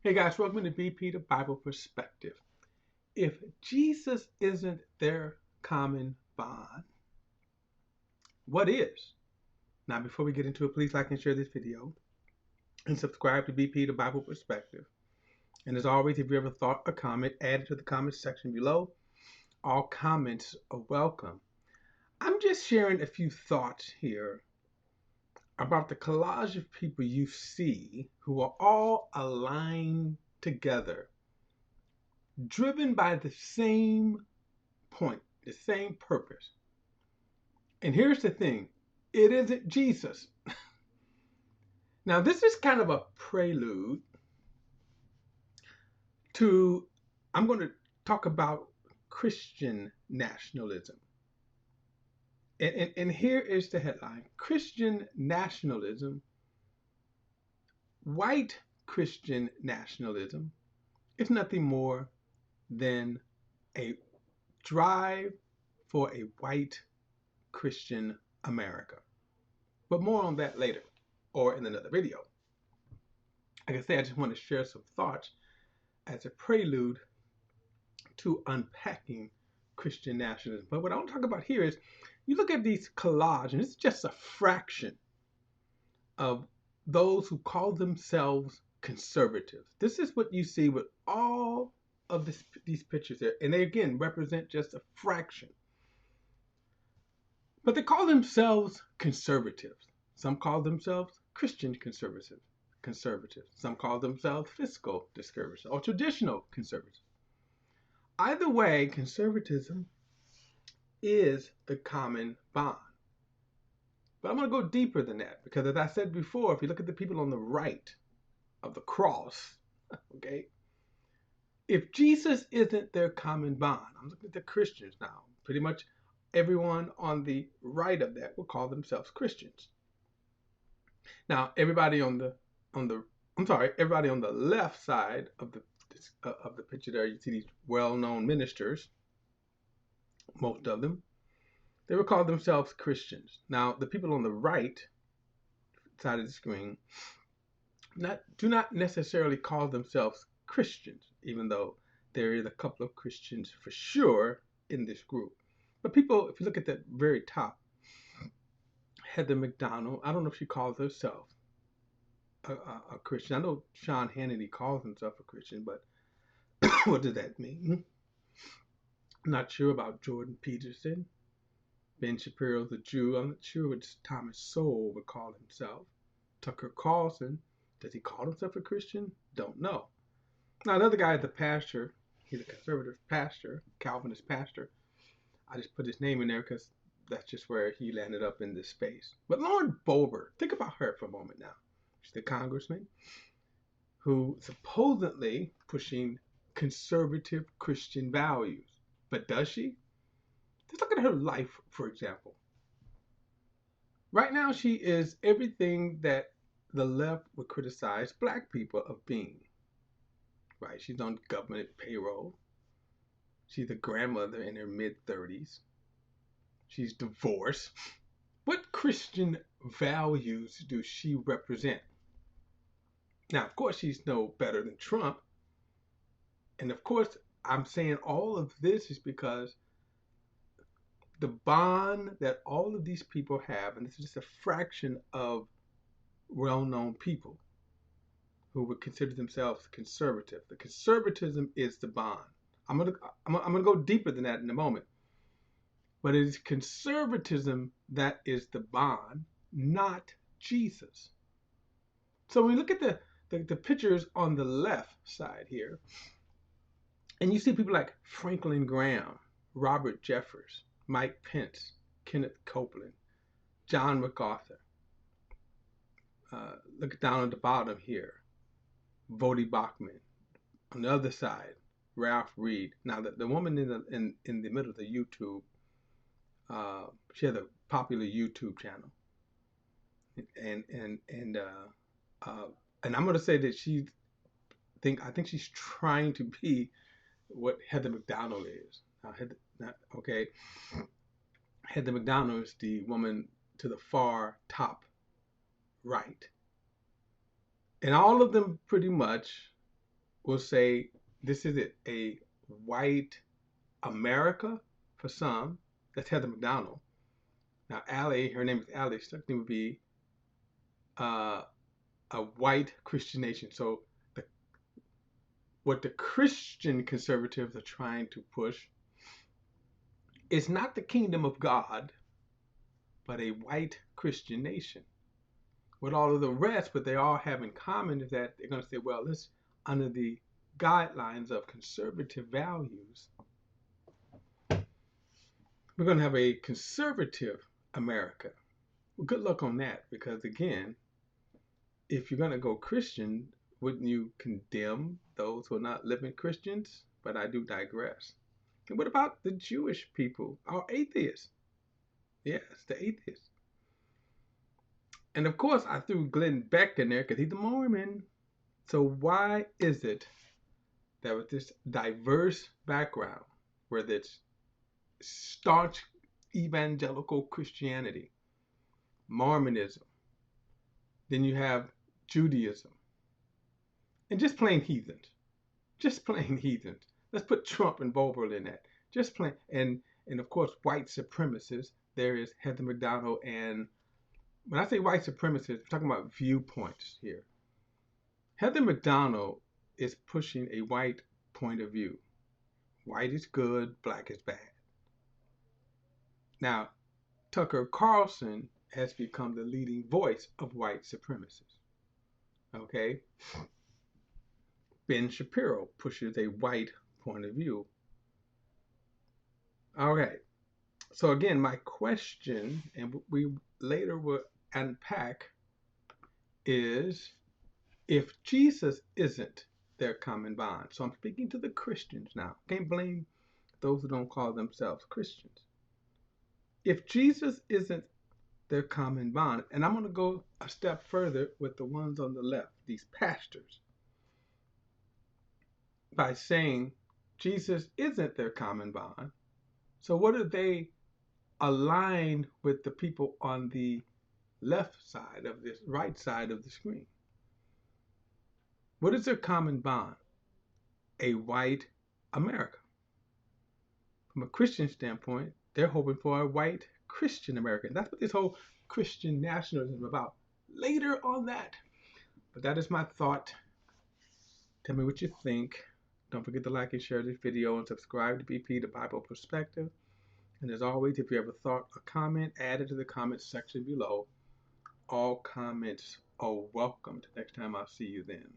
Hey guys, welcome to BP, the Bible Perspective. If Jesus isn't their common bond, what is? Now, before we get into it, please like and share this video and subscribe to BP, the Bible Perspective. And as always, if you ever thought a comment, add it to the comment section below. All comments are welcome. I'm just sharing a few thoughts here about the collage of people you see who are all aligned together, driven by the same point, the same purpose. And here's the thing, it isn't Jesus. Now, this is kind of a prelude to, I'm going to talk about Christian nationalism. And here is the headline: Christian nationalism, white Christian nationalism, is nothing more than a drive for a white Christian America. But more on that later or in another video. Like I say, I just want to share some thoughts as a prelude to unpacking Christian nationalism. But what I want to talk about here is you look at these collages, and it's just a fraction of those who call themselves conservatives. This is what you see with all of these pictures there. And they, again, represent just a fraction. But they call themselves conservatives. Some call themselves Christian conservatives. Some call themselves fiscal conservatives or traditional conservatives. Either way, conservatism is the common bond. But I'm going to go deeper than that because, as I said before, if you look at the people on the right of the cross, okay, if Jesus isn't their common bond, I'm looking at the Christians now. Pretty much everyone on the right of that will call themselves Christians. Now, everybody on the left side of the picture there, you see these well-known ministers. Most of them, they would call themselves Christians. Now, the people on the right side of the screen do not necessarily call themselves Christians, even though there is a couple of Christians for sure in this group. But people, if you look at the very top, Heather McDonald, I don't know if she calls herself a Christian. I know Sean Hannity calls himself a Christian, but what does that mean? I'm not sure about Jordan Peterson. Ben Shapiro's a Jew. I'm not sure what Thomas Sowell would call himself. Tucker Carlson, does he call himself a Christian? Don't know. Now, another guy is a pastor. He's a conservative pastor, Calvinist pastor. I just put his name in there because that's just where he landed up in this space. But Lauren Boebert, think about her for a moment now. She's the congressman who supposedly pushing conservative Christian values. But does she? Just look at her life, for example. Right now, she is everything that the left would criticize black people of being. Right? She's on government payroll. She's a grandmother in her mid-30s. She's divorced. What Christian values do she represent? Now, of course, she's no better than Trump. And of course, I'm saying all of this is because the bond that all of these people have, and this is just a fraction of well-known people who would consider themselves conservative. The conservatism is the bond. I'm gonna go deeper than that in a moment. But it is conservatism that is the bond, not Jesus. So when we look at the pictures on the left side here, and you see people like Franklin Graham, Robert Jeffers, Mike Pence, Kenneth Copeland, John MacArthur. Look down at the bottom here, Vodi Bachman. On the other side, Ralph Reed. Now the woman in the middle of the YouTube, she has a popular YouTube channel, and I'm going to say that I think she's trying to be what Heather McDonald is. Okay, Heather McDonald is the woman to the far top right, and all of them pretty much will say this is it, a white America for some. That's Heather McDonald. Now, Allie, her name is Allie, so name would be uh, a white Christian nation. So, the, what the Christian conservatives are trying to push is not the kingdom of God, but a white Christian nation. With all of the rest, what they all have in common is that they're going to say, well, let's, under the guidelines of conservative values, we're going to have a conservative America. Well, good luck on that, because again, if you're going to go Christian, wouldn't you condemn those who are not living Christians? But I do digress. And what about the Jewish people, our atheists? Yes, the atheists. And of course, I threw Glenn Beck in there because he's a Mormon. So why is it that with this diverse background, whether it's staunch evangelical Christianity, Mormonism, then you have Judaism, and just plain heathens, just plain heathens. Let's put Trump and Boebert in that. Just plain, and of course white supremacists. There is Heather McDonald, and when I say white supremacists, we're talking about viewpoints here. Heather McDonald is pushing a white point of view. White is good, black is bad. Now, Tucker Carlson has become the leading voice of white supremacists. Okay? Ben Shapiro pushes a white point of view. Okay. So again, my question, and we later will unpack, is if Jesus isn't their common bond. So I'm speaking to the Christians now. Can't blame those who don't call themselves Christians. If Jesus isn't their common bond, and I'm going to go a step further with the ones on the left, these pastors, by saying Jesus isn't their common bond. So what do they align with the people on the left side of this right side of the screen? What is their common bond? A white America. From a Christian standpoint, they're hoping for a white Christian America. That's what this whole Christian nationalism is about. Later on that. But that is my thought. Tell me what you think. Don't forget to like and share this video and subscribe to BP, the Bible Perspective. And as always, if you have a thought or comment, add it to the comment section below. All comments are welcomed. Next time, I'll see you then.